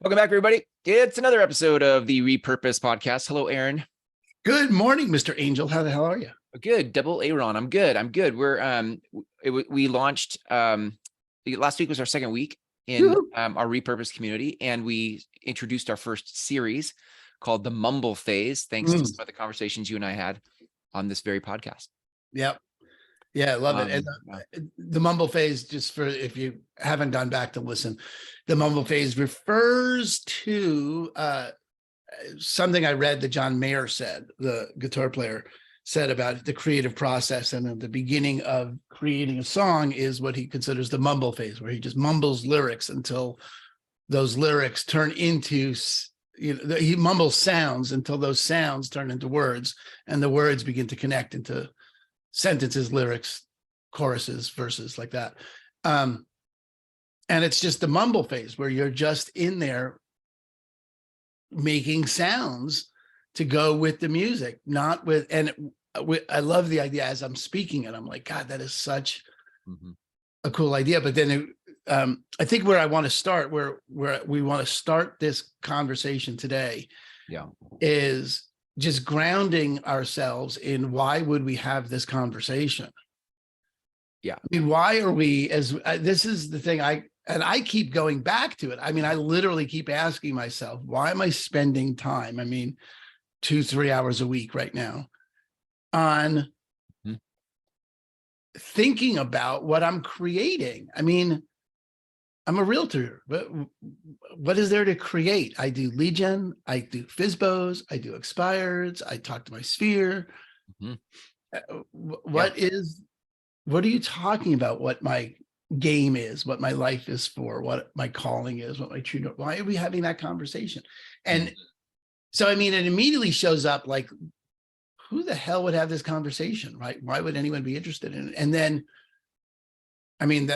Welcome back, everybody. It's another episode of the Repurposed podcast. Hello, Aaron. Good morning, Mr. Angel. How the hell are you? Good. Double Aaron. I'm good. We're we launched last week was our second week in our Repurposed community, and we introduced our first series called the Mumble Phase, thanks to some of the conversations you and I had on this very podcast. Yep. Yeah, I love it. And the Mumble Phase, just for if you haven't gone back to listen, the Mumble Phase refers to something I read that John Mayer said, the guitar player, said about the creative process. And at the beginning of creating a song is what he considers the mumble phase, where he just mumbles lyrics until those lyrics turn into, he mumbles sounds until those sounds turn into words, and the words begin to connect into sentences, lyrics, choruses, verses, like that. And it's just the mumble phase where you're just in there making sounds to go with the music, not with, I love the idea as I'm speaking it. I'm like, God, that is such a cool idea. But then I think where I want to start, where we want to start this conversation today, is just grounding ourselves in why would we have this conversation? I mean, why are we, this is the thing I keep going back to it. I mean, I literally keep asking myself, why am I spending time? I mean, 2-3 hours a week right now on thinking about what I'm creating. I mean, I'm a realtor, but what is there to create? I do lead gen, I do FSBOs, I do expireds, I talk to my sphere. What are you talking about? What my game is, what my life is for, what my calling is, what my true, why are we having that conversation? And so, I mean, it immediately shows up like, who the hell would have this conversation, right? Why would anyone be interested in it? And then, I mean,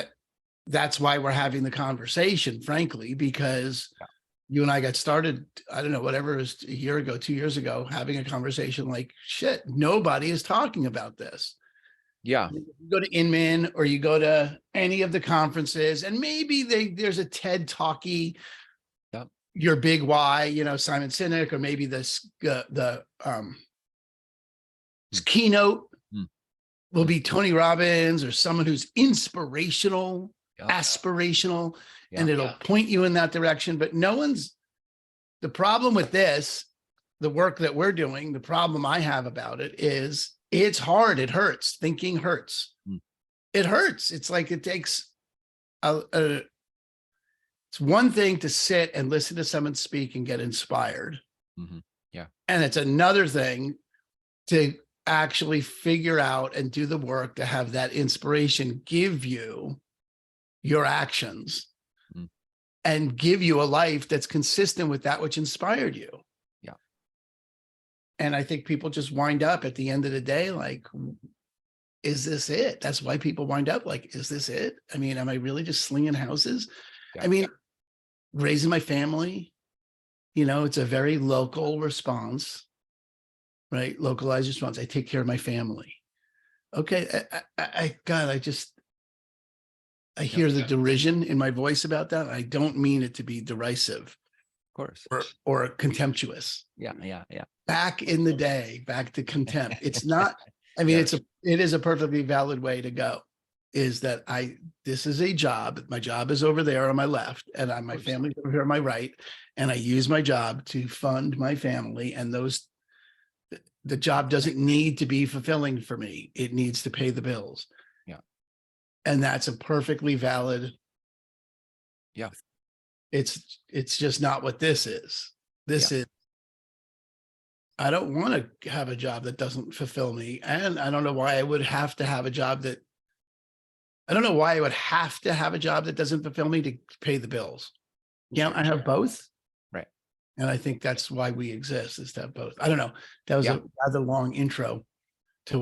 that's why we're having the conversation, frankly, because you and I got started, I don't know, whatever it was, a year ago, 2 years ago, having a conversation like, shit, nobody is talking about this. You go to Inman or you go to any of the conferences, and maybe there's a TED Talkie, your big why, Simon Sinek, or maybe this keynote will be Tony Robbins or someone who's inspirational, aspirational, and it'll point you in that direction. But the problem with this, the work that we're doing, the problem I have about it is it's hard. It hurts. Thinking hurts. It hurts. It's like it takes it's one thing to sit and listen to someone speak and get inspired. And it's another thing to actually figure out and do the work to have that inspiration give you your actions and give you a life that's consistent with that which inspired you. And I think people just wind up at the end of the day like, is this it? That's why people wind up like, is this it? I mean, am I really just slinging houses? I mean, raising my family, it's a very local response, right? Localized response. I take care of my family. Okay. I hear the derision in my voice about that. I don't mean it to be derisive, of course, or contemptuous. Back in the day, back to contempt. It's not, I mean, it is a perfectly valid way to go, is that this is a job. My job is over there on my left, and my family's over here on my right. And I use my job to fund my family. And the job doesn't need to be fulfilling for me. It needs to pay the bills. And that's a perfectly valid. It's just not what this is. This is, I don't want to have a job that doesn't fulfill me. And I don't know why I would have to have a job that, doesn't fulfill me to pay the bills. I have both. Right. And I think that's why we exist, is to have both. I don't know. That was a rather long intro to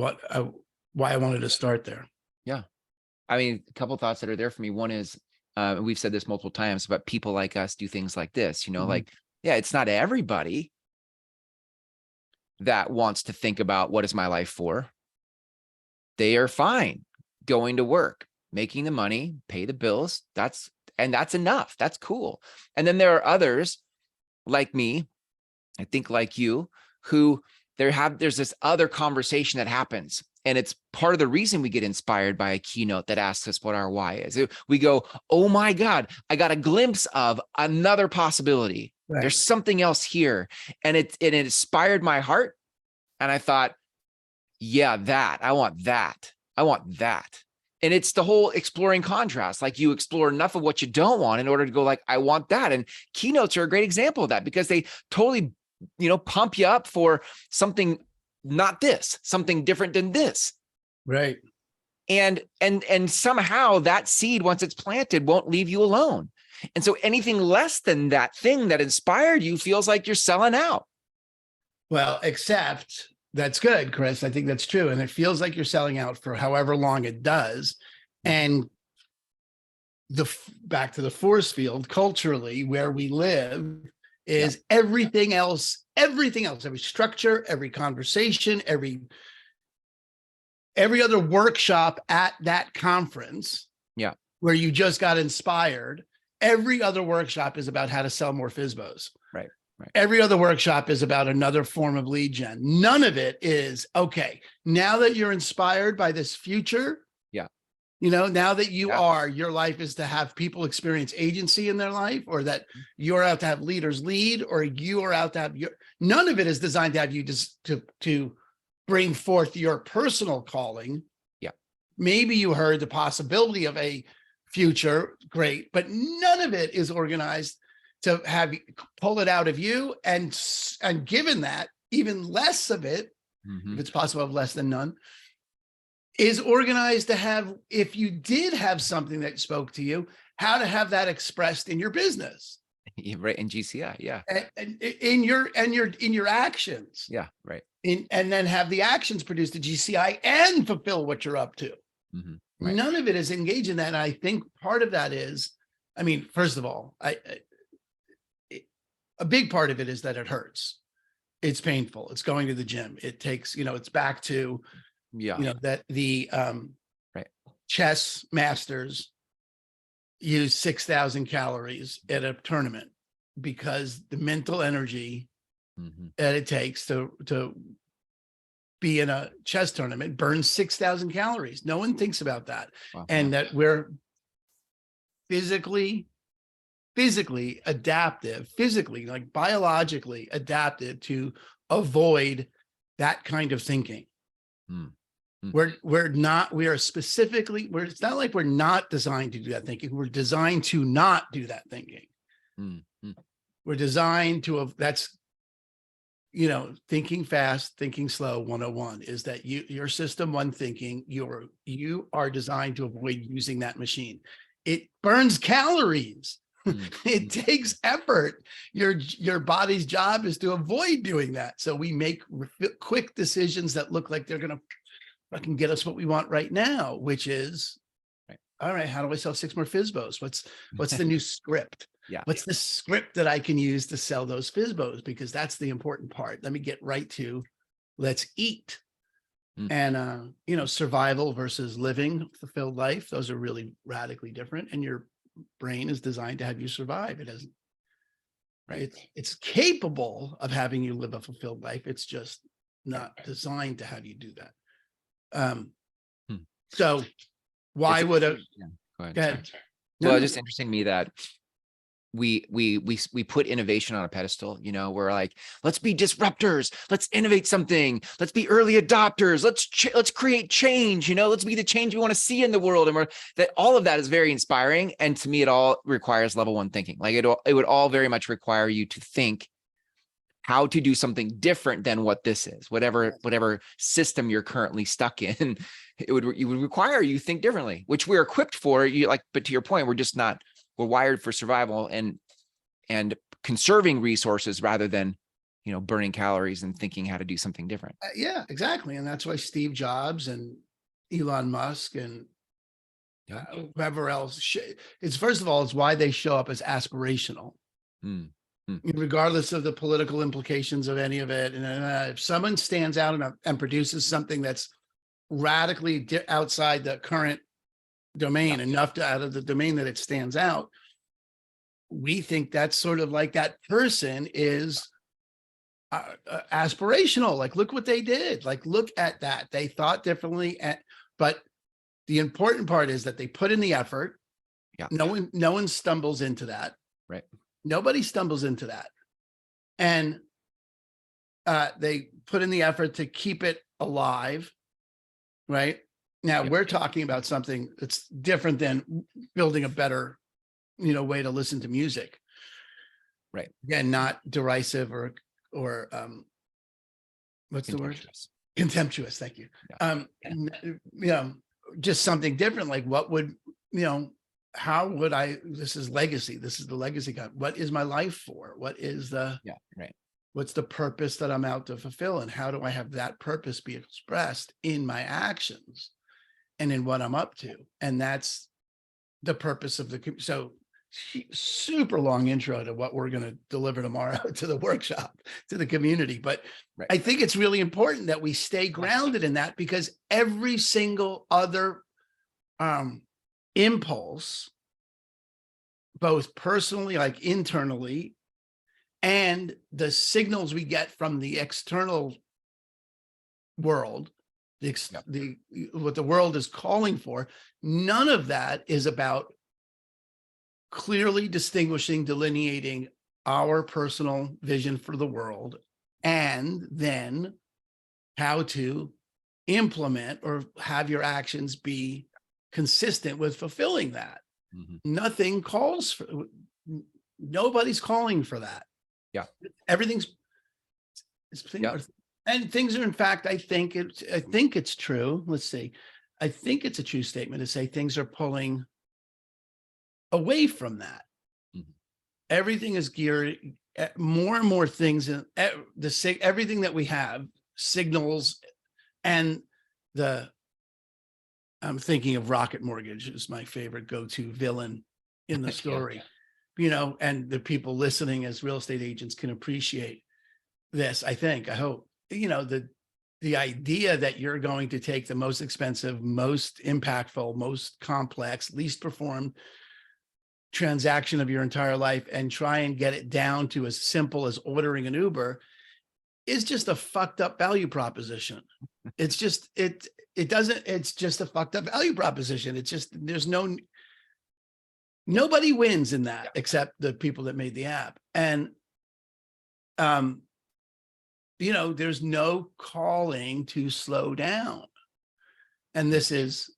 why I wanted to start there. I mean, a couple of thoughts that are there for me. One is, and we've said this multiple times, but people like us do things like this, like, it's not everybody that wants to think about what is my life for. They are fine going to work, making the money, pay the bills. That's and that's enough. That's cool. And then there are others like me, I think like you, who there's this other conversation that happens. And it's part of the reason we get inspired by a keynote that asks us what our why is. We go, oh my God, I got a glimpse of another possibility. Right. There's something else here. And it inspired my heart. And I thought, yeah, I want that. I want that. And it's the whole exploring contrast. Like, you explore enough of what you don't want in order to go like, I want that. And keynotes are a great example of that, because they totally, pump you up for something, not this, something different than this. Right. And somehow that seed, once it's planted, won't leave you alone. And so anything less than that thing that inspired you feels like you're selling out. Well, except that's good, Chris. I think that's true. And it feels like you're selling out for however long it does. And back to the force field, culturally, where we live is everything else, every structure, every conversation, every other workshop at that conference, where you just got inspired. Every other workshop is about how to sell more FSBOs. Right. Every other workshop is about another form of lead gen. None of it is, okay, now that you're inspired by this future, now that you are, your life is to have people experience agency in their life, or that you're out to have leaders lead, or you are out to have none of it is designed to have you just to bring forth your personal calling. Maybe you heard the possibility of a future, great, but none of it is organized to have you pull it out of you. And given that, even less of it, if it's possible, of less than none, is organized to have, if you did have something that spoke to you, how to have that expressed in your business. Right. In GCI. And in your actions. Right. And then have the actions produce the GCI and fulfill what you're up to. Right. None of it is engaged in that. And I think part of that is, first of all, a big part of it is that it hurts. It's painful. It's going to the gym. It takes, it's back to, that the chess masters use 6,000 calories at a tournament, because the mental energy that it takes to be in a chess tournament burns 6,000 calories. No one thinks about that. Wow. And that we're physically adaptive, like biologically adapted to avoid that kind of thinking. It's not like we're not designed to do that thinking. We're designed to not do that thinking. We're designed to, that's, thinking fast, thinking slow 101 is that your system one thinking, you are designed to avoid using that machine. It burns calories. It takes effort. Your body's job is to avoid doing that. So we make quick decisions that look like they're going to fucking get us what we want right now, which is, all right, how do I sell 6 more FSBOs? What's the new script? What's the script that I can use to sell those FSBOs? Because that's the important part. Let me get right to, let's eat. And, survival versus living fulfilled life. Those are really radically different. And your brain is designed to have you survive. It doesn't, right? It's capable of having you live a fulfilled life. It's just not designed to have you do that. So why would a, go ahead. Well, it's just interesting to me that we put innovation on a pedestal. We're like, let's be disruptors, let's innovate something, let's be early adopters, let's create change, let's be the change we want to see in the world. And that all of that is very inspiring. And to me, it all requires level 1 thinking. Like it would all very much require you to think how to do something different than what this is, whatever system you're currently stuck in. It would require you think differently, which we're equipped for. But to your point, we're wired for survival and conserving resources rather than, burning calories and thinking how to do something different. Yeah, exactly. And that's why Steve Jobs and Elon Musk and whoever else, it's first of all, it's why they show up as aspirational. Regardless of the political implications of any of it. And if someone stands out and produces something that's radically outside the current domain, enough out of the domain that it stands out, we think that's sort of like that person is aspirational. Like, look what they did. Like, look at that. They thought differently. But the important part is that they put in the effort. Yeah. No one stumbles into that. Right. Nobody stumbles into that. And they put in the effort to keep it alive. Right. Now we're talking about something that's different than building a better, way to listen to music. Right. Again, not derisive or what's the word? Contemptuous. Thank you. Yeah. Just something different. Like, what would, how would I, this is legacy. This is the legacy God. What is my life for? What is what's the purpose that I'm out to fulfill? And how do I have that purpose be expressed in my actions and in what I'm up to? And that's the purpose of so super long intro to what we're going to deliver tomorrow to the workshop, to the community. But I think it's really important that we stay grounded in that, because every single other impulse, both personally, like internally, and the signals we get from the external world, what the world is calling for, none of that is about clearly distinguishing, delineating our personal vision for the world, and then how to implement or have your actions be consistent with fulfilling that. Nothing calls for, nobody's calling for that. Yeah. Everything's, and things are, in fact, I think it's true. Let's see. I think it's a true statement to say things are pulling away from that. Everything is geared, more and more things, everything that we have signals, and I'm thinking of Rocket Mortgage is my favorite go-to villain in the story, and the people listening as real estate agents can appreciate this. I hope, the idea that you're going to take the most expensive, most impactful, most complex, least performed transaction of your entire life and try and get it down to as simple as ordering an Uber is just a fucked up value proposition. It's just, it's just a fucked up value proposition. It's just, nobody wins in that except the people that made the app. And, there's no calling to slow down. And this is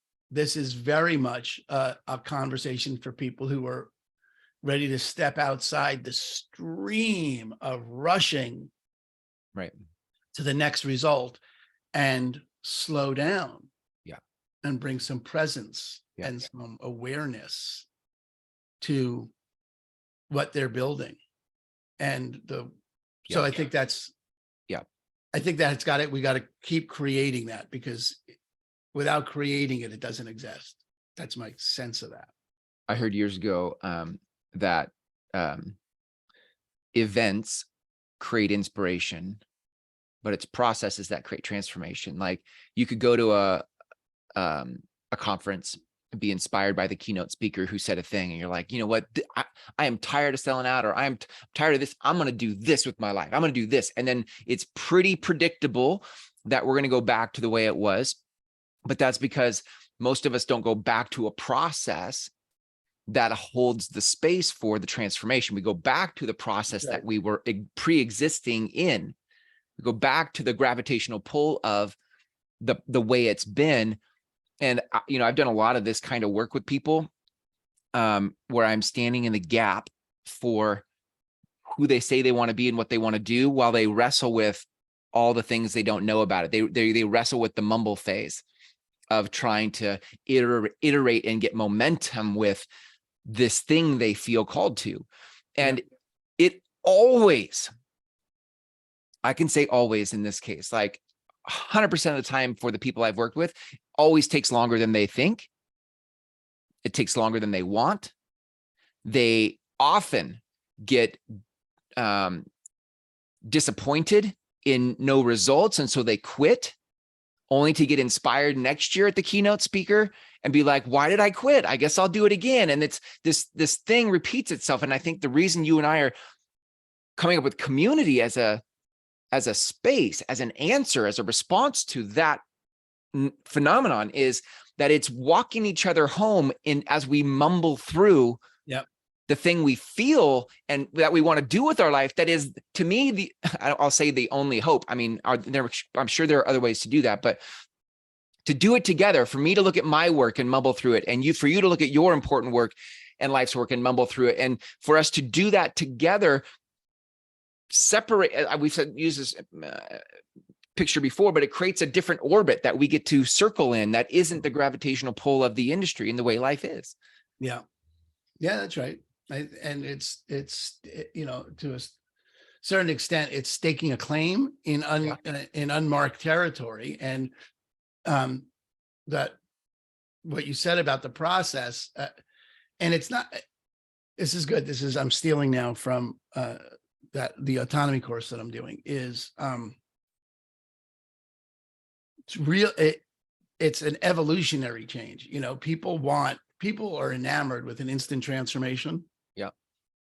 very much a conversation for people who are ready to step outside the stream of rushing to the next result and slow down and bring some presence and some awareness to what they're building. And so I think that's, I think that we got to keep creating that, because without creating it, it doesn't exist. That's my sense of that. I heard years ago that events create inspiration, but it's processes that create transformation. Like, you could go to a conference and be inspired by the keynote speaker who said a thing, and you're like, you know what, I am tired of selling out, or I'm tired of this. I'm going to do this with my life. I'm going to do this. And then it's pretty predictable that we're going to go back to the way it was. But that's because most of us don't go back to a process that holds the space for the transformation. We go back to the process that we were pre-existing in. We go back to the gravitational pull of the way it's been. And, I've done a lot of this kind of work with people where I'm standing in the gap for who they say they want to be and what they want to do, while they wrestle with all the things they don't know about it. They wrestle with the mumble phase of trying to iterate and get momentum with this thing they feel called to. And it always, I can say always in this case, like 100% of the time for the people I've worked with, always takes longer than they think. It takes longer than they want. They often get disappointed in no results, and so they quit, only to get inspired next year at the keynote speaker and be like, why did I quit? I guess I'll do it again. And it's this thing repeats itself. And I think the reason you and I are coming up with community as a space, as an answer, as a response to that phenomenon is that it's walking each other home as we mumble through the thing we feel and that we want to do with our life. That is, to me, I'll say the only hope. I mean, I'm sure there are other ways to do that, but to do it together, for me to look at my work and mumble through it, and for you to look at your important work and life's work and mumble through it, and for us to do that together, separate. We've used this picture before, but it creates a different orbit that we get to circle in that isn't the gravitational pull of the industry and the way life is. Yeah, that's right. And it's to a certain extent, it's staking a claim in unmarked territory. And that what you said about the process, and it's not. This is good. I'm stealing now from the autonomy course that I'm doing is it's real. It's an evolutionary change. People are enamored with an instant transformation. Yeah.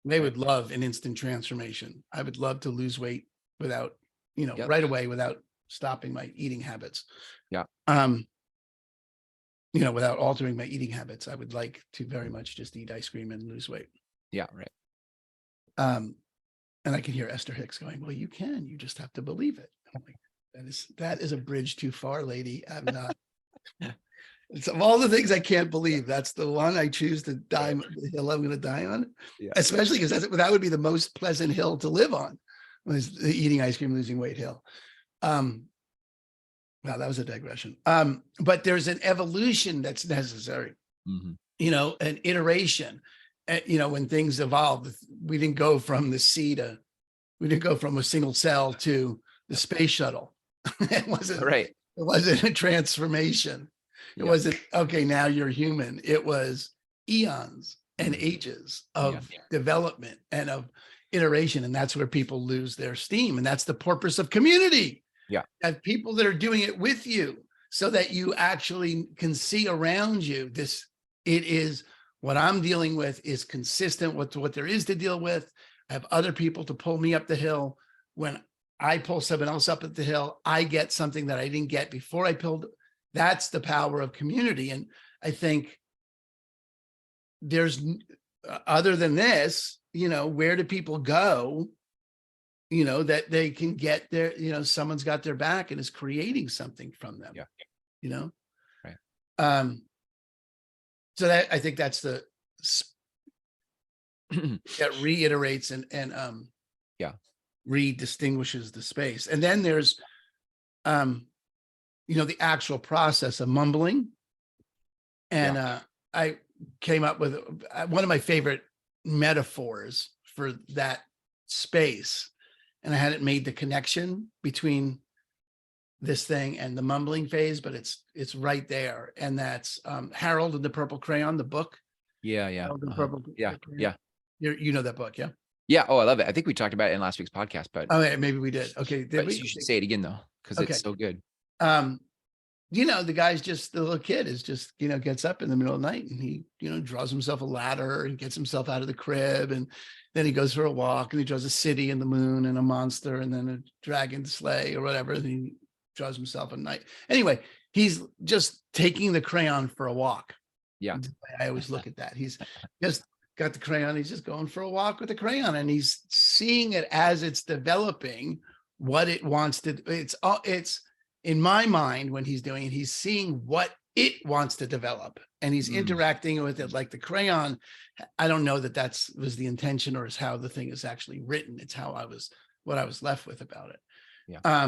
They would love an instant transformation. I would love to lose weight without, right away without stopping my eating habits. Yeah. Without altering my eating habits. I would like to very much just eat ice cream and lose weight. Yeah. Right. And I can hear Esther Hicks going, well, you just have to believe it. I'm like, that is a bridge too far, lady. I'm not. It's of all the things I can't believe, that's the one I choose to die, the hill I'm going to die on, especially because that would be the most pleasant hill to live on, was the eating ice cream, losing weight hill. Wow, that was a digression. But there's an evolution that's necessary, an iteration. When things evolve, we didn't go from a single cell to the space shuttle. It wasn't a transformation. It wasn't, okay, now you're human. It was eons and ages of development and of iteration. And that's where people lose their steam. And that's the purpose of community. Yeah. Have people that are doing it with you so that you actually can see around you what I'm dealing with is consistent with what there is to deal with. I have other people to pull me up the hill. When I pull someone else up at the hill, I get something that I didn't get before I pulled. That's the power of community. And I think there's, other than this, where do people go, that they can get their, someone's got their back and is creating something from them, Right. So that, I think that's that reiterates and redistinguishes the space. And then there's, the actual process of mumbling. And I came up with one of my favorite metaphors for that space. And I hadn't made the connection between this thing and the mumbling phase, but it's right there. And that's Harold and the Purple Crayon, the book. Yeah. Harold and the Purple Crayon. You know that book, yeah? Yeah. Oh, I love it. I think we talked about it in last week's podcast, but maybe we did. Okay. You should say it again though, because it's so good. The guy's the little kid is gets up in the middle of the night and he, draws himself a ladder and gets himself out of the crib. And then he goes for a walk and he draws a city and the moon and a monster and then a dragon sleigh or whatever. And he draws himself a night. Anyway, he's just taking the crayon for a walk. Yeah. I always look at that. He's just got the crayon. He's just going for a walk with the crayon and he's seeing it as it's developing what it wants to. It's in my mind when he's doing it, he's seeing what it wants to develop and he's interacting with it like the crayon. I don't know that was the intention or is how the thing is actually written. It's what I was left with about it. Yeah.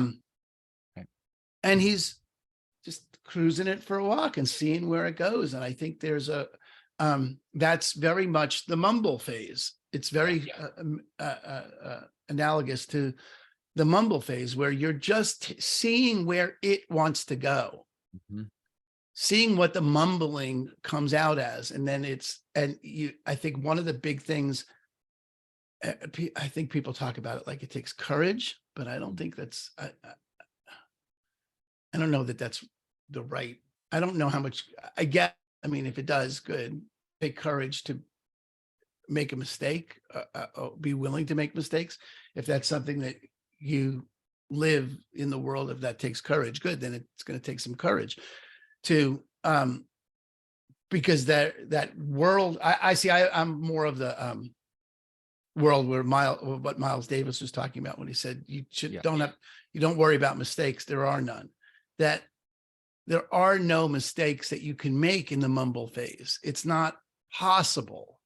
And he's just cruising it for a walk and seeing where it goes. And I think there's that's very much the mumble phase. It's very analogous to the mumble phase where you're just seeing where it wants to go, seeing what the mumbling comes out as. And then I think one of the big things, I think people talk about it like it takes courage, but I don't think I don't know that that's the right, I don't know how much, I get, I mean, if it does, good. Take courage to make a mistake, be willing to make mistakes. If that's something that you live in the world, if that takes courage, good, then it's going to take some courage to, because that world, I see, I'm more of the world where what Miles Davis was talking about when he said you don't worry about mistakes. There are none. That there are no mistakes that you can make in the mumble phase. It's not possible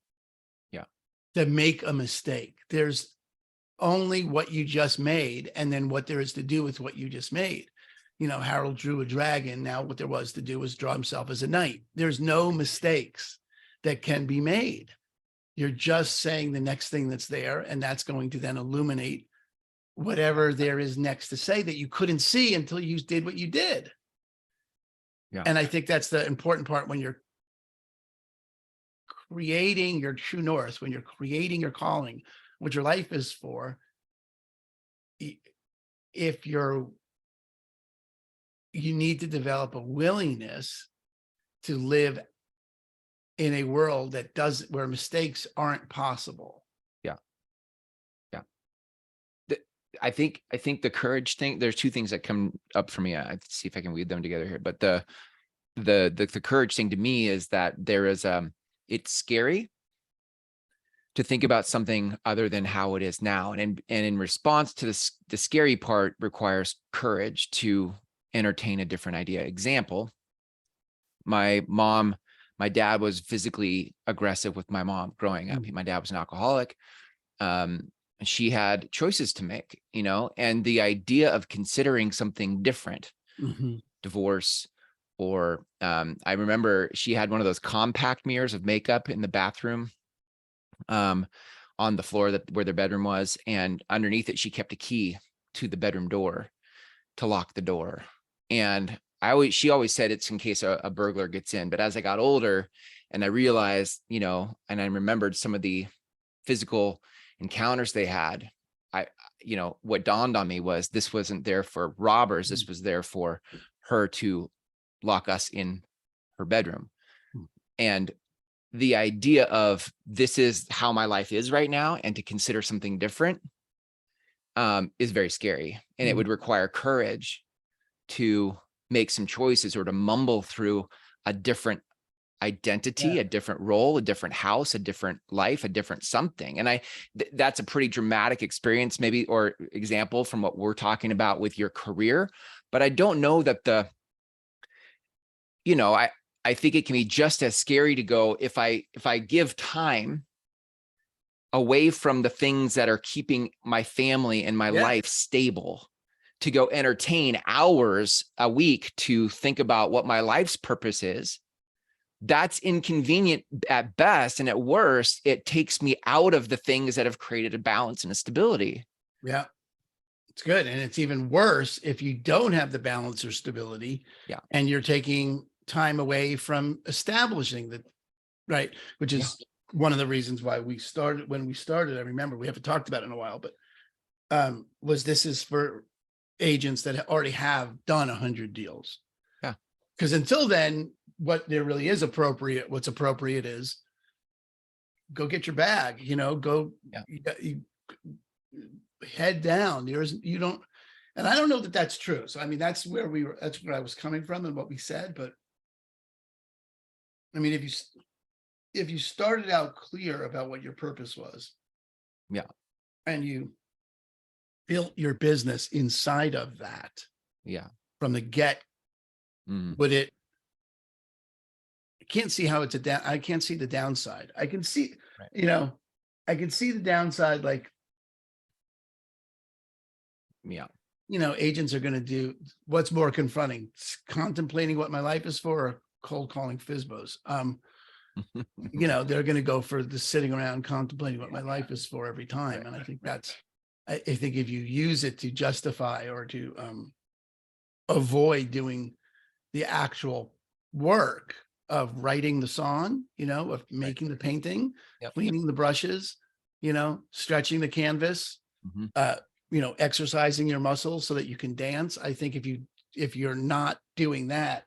to make a mistake. There's only what you just made, and then what there is to do with what you just made. Harold drew a dragon. Now what there was to do was draw himself as a knight. There's no mistakes that can be made. You're just saying the next thing that's there, and that's going to then illuminate whatever there is next to say that you couldn't see until you did what you did. Yeah. And I think that's the important part when you're creating your true north, when you're creating your calling, what your life is for. If you need to develop a willingness to live in a world where mistakes aren't possible. Yeah. Yeah. I think the courage thing, there's two things that come up for me. I see if I can weave them together here, but the courage thing to me is that there is, it's scary to think about something other than how it is now. And in response to this, the scary part requires courage to entertain a different idea. Example, my dad was physically aggressive with my mom growing up. My dad was an alcoholic. She had choices to make, and the idea of considering something different, divorce, or I remember she had one of those compact mirrors of makeup in the bathroom on the floor where their bedroom was. And underneath it, she kept a key to the bedroom door to lock the door. And she always said it's in case a burglar gets in. But as I got older and I realized, and I remembered some of the physical encounters they had, what dawned on me was this wasn't there for robbers. This was there for her to lock us in her bedroom. And the idea of this is how my life is right now, and to consider something different is very scary. And it would require courage to make some choices, or to mumble through a different identity, a different role, a different house, a different life, a different something. And that's a pretty dramatic experience, maybe, or example from what we're talking about with your career. But I don't know that I think it can be just as scary to go, if I give time away from the things that are keeping my family and my life stable, to go entertain hours a week to think about what my life's purpose is, that's inconvenient at best. And at worst, it takes me out of the things that have created a balance and a stability. Yeah. It's good. And it's even worse if you don't have the balance or stability, and you're taking time away from establishing that, right? Which is one of the reasons why when we started, I remember, we haven't talked about it in a while, but this is for agents that already have done 100 deals. Yeah. Because until then, what there really is appropriate, what's appropriate is go get your bag, go you head down. And I don't know that that's true. So, I mean, that's where I was coming from and what we said. But I mean, if you started out clear about what your purpose was, and you built your business inside of that, from the get, I can't see how I can't see the downside. I can see, I can see the downside, like, agents are going to do what's more confronting, contemplating what my life is for, or cold calling FSBOs. They're going to go for the sitting around contemplating what my life is for every time. And I think I think if you use it to justify or to avoid doing the actual work of writing the song, of making the painting, cleaning the brushes, stretching the canvas, exercising your muscles so that you can dance. I think if you're not doing that,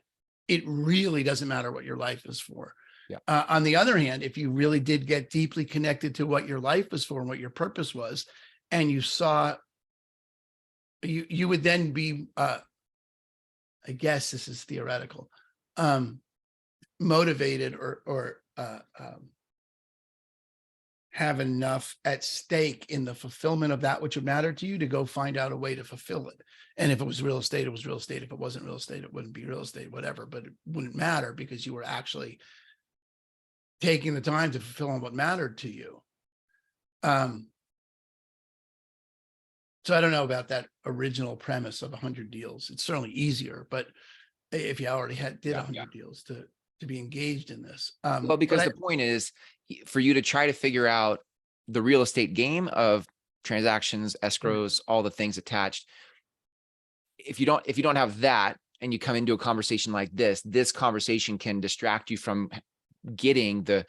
it really doesn't matter what your life is for. Yeah. On the other hand, if you really did get deeply connected to what your life was for and what your purpose was, and you saw, you would then be, I guess this is theoretical, motivated or have enough at stake in the fulfillment of that which would matter to you to go find out a way to fulfill it. And if it was real estate, it was real estate. If it wasn't real estate, it wouldn't be real estate, whatever, but it wouldn't matter because you were actually taking the time to fulfill on what mattered to you. So I don't know about that original premise of 100 deals. It's certainly easier, but if you already did 100 deals to be engaged in this. Well, because the point is for you to try to figure out the real estate game of transactions, escrows, all the things attached. If you don't have that, and you come into a conversation like this conversation can distract you from getting the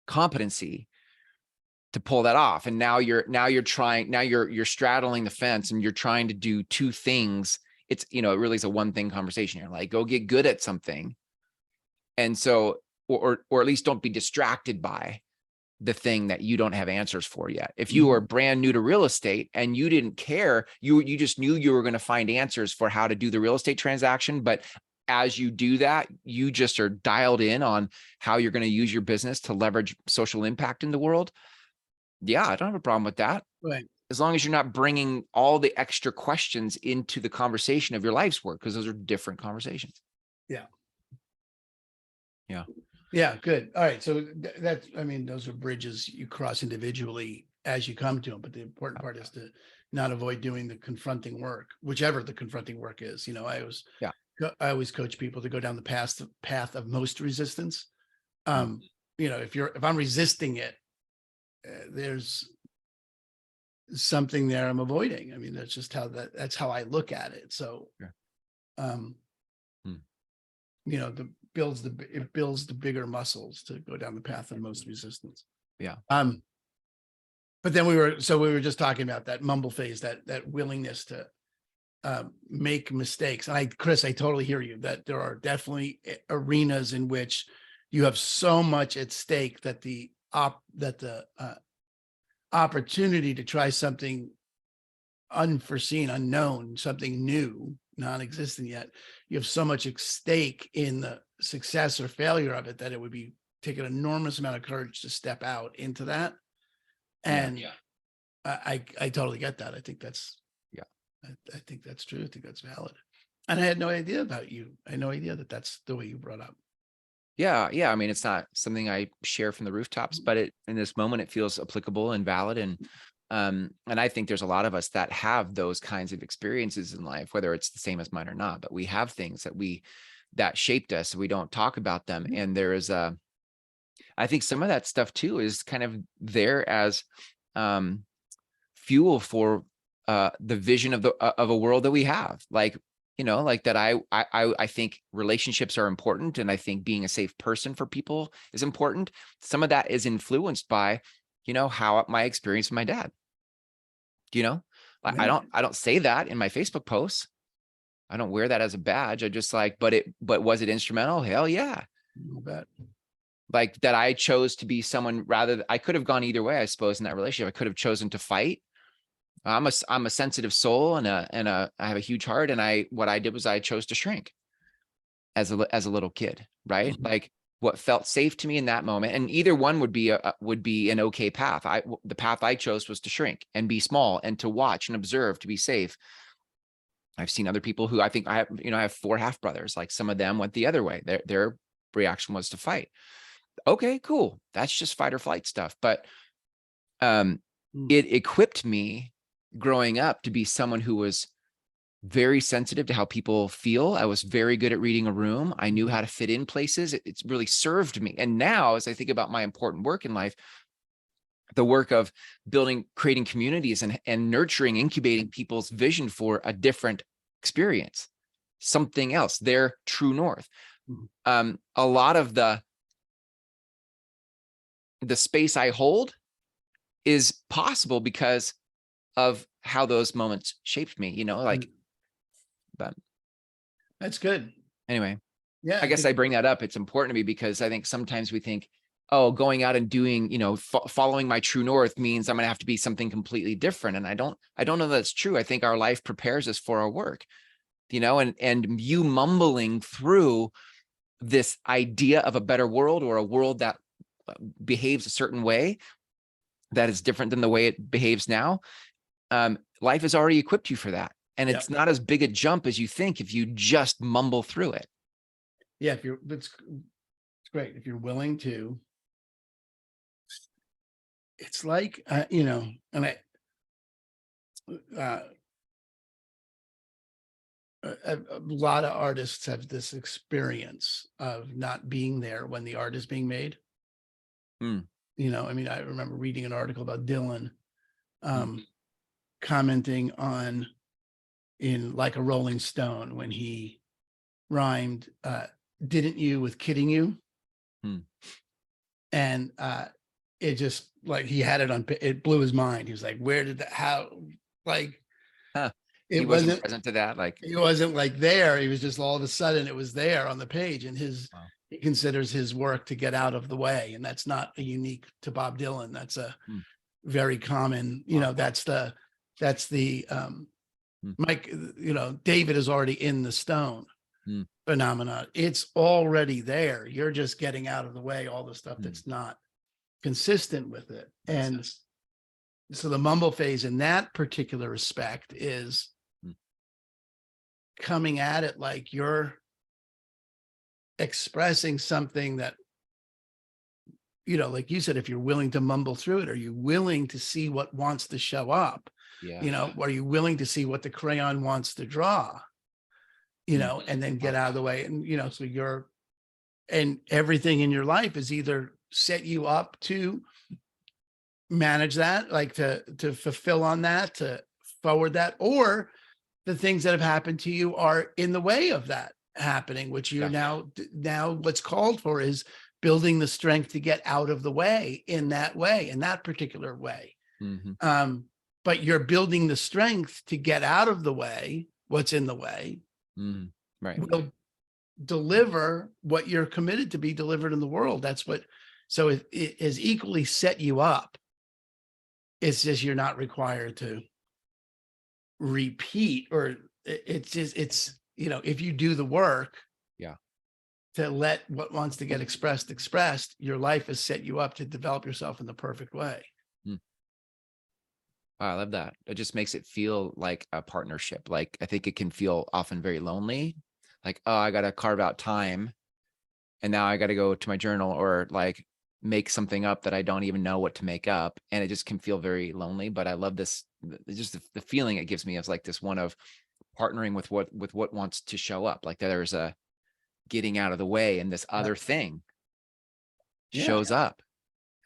competency to pull that off. And now you're straddling the fence and you're trying to do two things. It's, it really is a one thing conversation. You're like, go get good at something. And so, or at least don't be distracted by the thing that you don't have answers for yet. If you are brand new to real estate and you didn't care, you just knew you were going to find answers for how to do the real estate transaction. But as you do that, you just are dialed in on how you're going to use your business to leverage social impact in the world. Yeah, I don't have a problem with that. Right. As long as you're not bringing all the extra questions into the conversation of your life's work, because those are different conversations. Yeah. Yeah. Yeah. Good. All right. So that's, those are bridges you cross individually as you come to them. But the important part is to not avoid doing the confronting work, whichever the confronting work is. I always coach people to go down the path of most resistance. If I'm resisting it, there's something there I'm avoiding. That's just that's how I look at it. So, it builds the bigger muscles to go down the path of most resistance. Yeah. But then we were just talking about that mumble phase, that willingness to make mistakes. And Chris, I totally hear you that there are definitely arenas in which you have so much at stake that the opportunity to try something unforeseen, unknown, something new, non-existent yet, you have so much at stake in the success or failure of it that it would take an enormous amount of courage to step out into that. And I totally get that. I think that's I think that's true. I think that's valid. And I had no idea about you. I had no idea that that's the way you brought up. Yeah. It's not something I share from the rooftops, but in this moment, it feels applicable and valid. And I think there's a lot of us that have those kinds of experiences in life, whether it's the same as mine or not, but we have things that shaped us. So we don't talk about them. And there is I think some of that stuff too is kind of there as fuel for the vision of a world that we have. Like that I think relationships are important. And I think being a safe person for people is important. Some of that is influenced by, how my experience with my dad, I don't say that in my Facebook posts. I don't wear that as a badge. I just but was it instrumental? Hell yeah. You bet. Like that I chose to be someone I could have gone either way, I suppose, in that relationship. I could have chosen to fight. I'm a sensitive soul and I have a huge heart. And what I did was I chose to shrink as a little kid, right? Mm-hmm. Like what felt safe to me in that moment. And either one would be an okay path. The path I chose was to shrink and be small and to watch and observe, to be safe. I've seen other people who I think I have 4 half brothers. Like some of them went the other way. Their reaction was to fight. Okay, cool. That's just fight or flight stuff. But it equipped me growing up to be someone who was very sensitive to how people feel. I was very good at reading a room. I knew how to fit in places. It's really served me. And now, as I think about my important work in life, the work of creating communities and nurturing, incubating people's vision for a different experience, something else, their true north. A lot of the space I hold is possible because of how those moments shaped me, but That's good. Anyway, Yeah. I guess I bring that up. It's important to me because I think sometimes we think, oh, going out and doing, following my true north means I'm going to have to be something completely different. And I don't know that's true. I think our life prepares us for our work, and you mumbling through this idea of a better world, or a world that behaves a certain way that is different than the way it behaves now. Life has already equipped you for that. And it's not as big a jump as you think if you just mumble through it. Yeah. It's great. If you're willing to, it's like, and a lot of artists have this experience of not being there when the art is being made. Hmm. I remember reading an article about Dylan, commenting on, in like a Rolling Stone, when he rhymed "didn't you" with "kidding you." And it just, like, he had it on, it blew his mind. He was like, where did that, how, like, he wasn't present to that. Like, he wasn't like there. He was just, all of a sudden it was there on the page. And he considers his work to get out of the way. And that's not a unique to Bob Dylan. That's a very common, that's the Mike, David is already in the stone phenomenon. It's already there. You're just getting out of the way, all the stuff that's not consistent with it. And so the mumble phase in that particular respect is coming at it like you're expressing something that, like you said, if you're willing to mumble through it, are you willing to see what wants to show up? Are you willing to see what the crayon wants to draw? And then get out of the way. And, so and everything in your life is either set you up to manage that, like to fulfill on that, to forward that, or the things that have happened to you are in the way of that happening, which you're now what's called for is building the strength to get out of the way, in that particular way. But you're building the strength to get out of the way, what's in the way, right, will deliver what you're committed to be delivered in the world. So it is equally set you up. It's just, you're not required to repeat, or it's if you do the work to let what wants to get expressed, your life has set you up to develop yourself in the perfect way. I love that. It just makes it feel like a partnership. Like, I think it can feel often very lonely. Like, oh, I got to carve out time, and now I got to go to my journal, or like make something up that I don't even know what to make up. And it just can feel very lonely. But I love this, just the feeling it gives me of like this one of partnering with what wants to show up. Like, there's a getting out of the way, and this other thing shows up.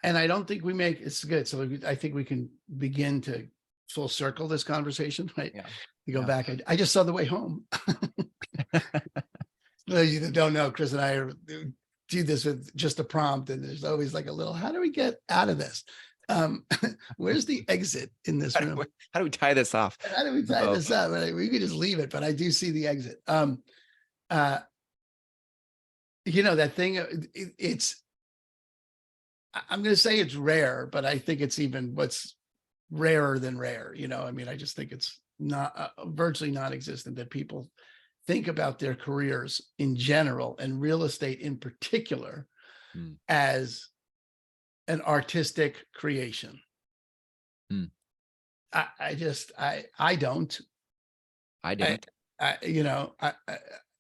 And I don't think it's good. So I think we can begin to full circle this conversation, right? You go back. I just saw The Way Home. Those of you that don't know, Chris and I do this with just a prompt, and there's always like a little, how do we get out of this? Where's the exit in this room? How do we tie this off? How do we tie this up? We could just leave it, but I do see the exit. That thing, I'm going to say it's rare, but I think it's even what's rarer than rare. I just think it's not virtually non-existent that people think about their careers in general, and real estate in particular, as an artistic creation. I don't.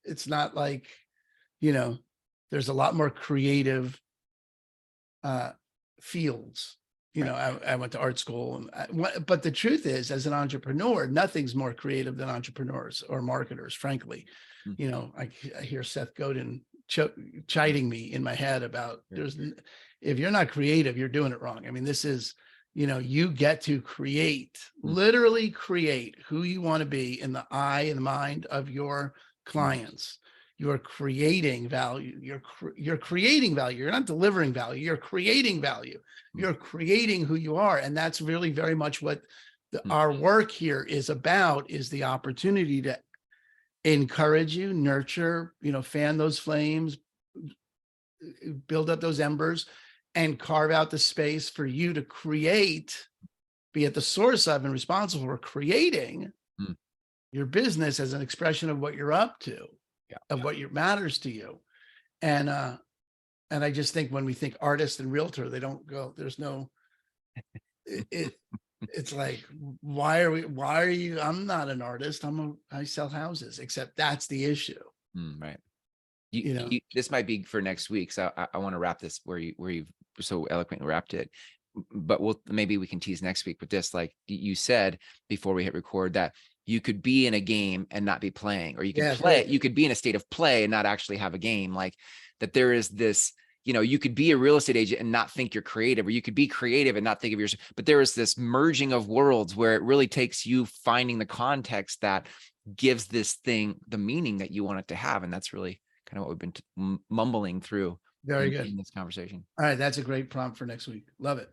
It's not like, there's a lot more creative fields. I went to art school, but the truth is, as an entrepreneur, nothing's more creative than entrepreneurs or marketers, frankly. I hear Seth Godin chiding me in my head about if you're not creative, you're doing it wrong. This is, you get to create, literally create who you want to be in the eye and mind of your clients. You're creating value. You're creating value. You're not delivering value. You're creating value. You're creating who you are. And that's really very much what our work here is about, is the opportunity to encourage you, nurture, fan those flames, build up those embers, and carve out the space for you to create, be at the source of and responsible for creating your business as an expression of what you're up to, of what matters to you. And I just think when we think artist and realtor, they don't go, there's no, it's like, why are you, I'm not an artist. I sell houses, except that's the issue. Right. This might be for next week. So I want to wrap this where you've so eloquently wrapped it, but maybe we can tease next week with this. Like you said before we hit record, that you could be in a game and not be playing, or you could play, you could be in a state of play and not actually have a game. Like that there is this, you could be a real estate agent and not think you're creative, or you could be creative and not think of yourself. But there is this merging of worlds where it really takes you finding the context that gives this thing the meaning that you want it to have. And that's really kind of what we've been mumbling through. Very good in this conversation. All right. That's a great prompt for next week. Love it.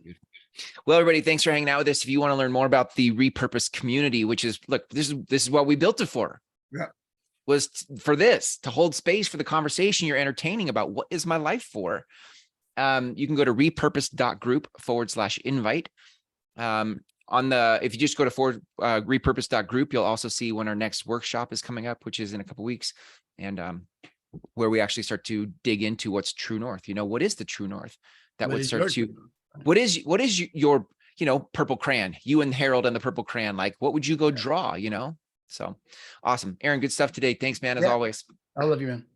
Well, everybody, thanks for hanging out with us. If you want to learn more about the Repurposed community, which is, look, this is what we built it for. Yeah. Was for this, to hold space for the conversation you're entertaining about what is my life for. You can go to repurposed.group/invite. If you just go to repurposed.group, you'll also see when our next workshop is coming up, which is in a couple of weeks. And where we actually start to dig into what's true north. What is the true north? That would start to, what is your, purple crayon, you and Harold and the purple crayon, like, what would you go draw, So awesome. Aaron, good stuff today. Thanks, man, as always. I love you, man.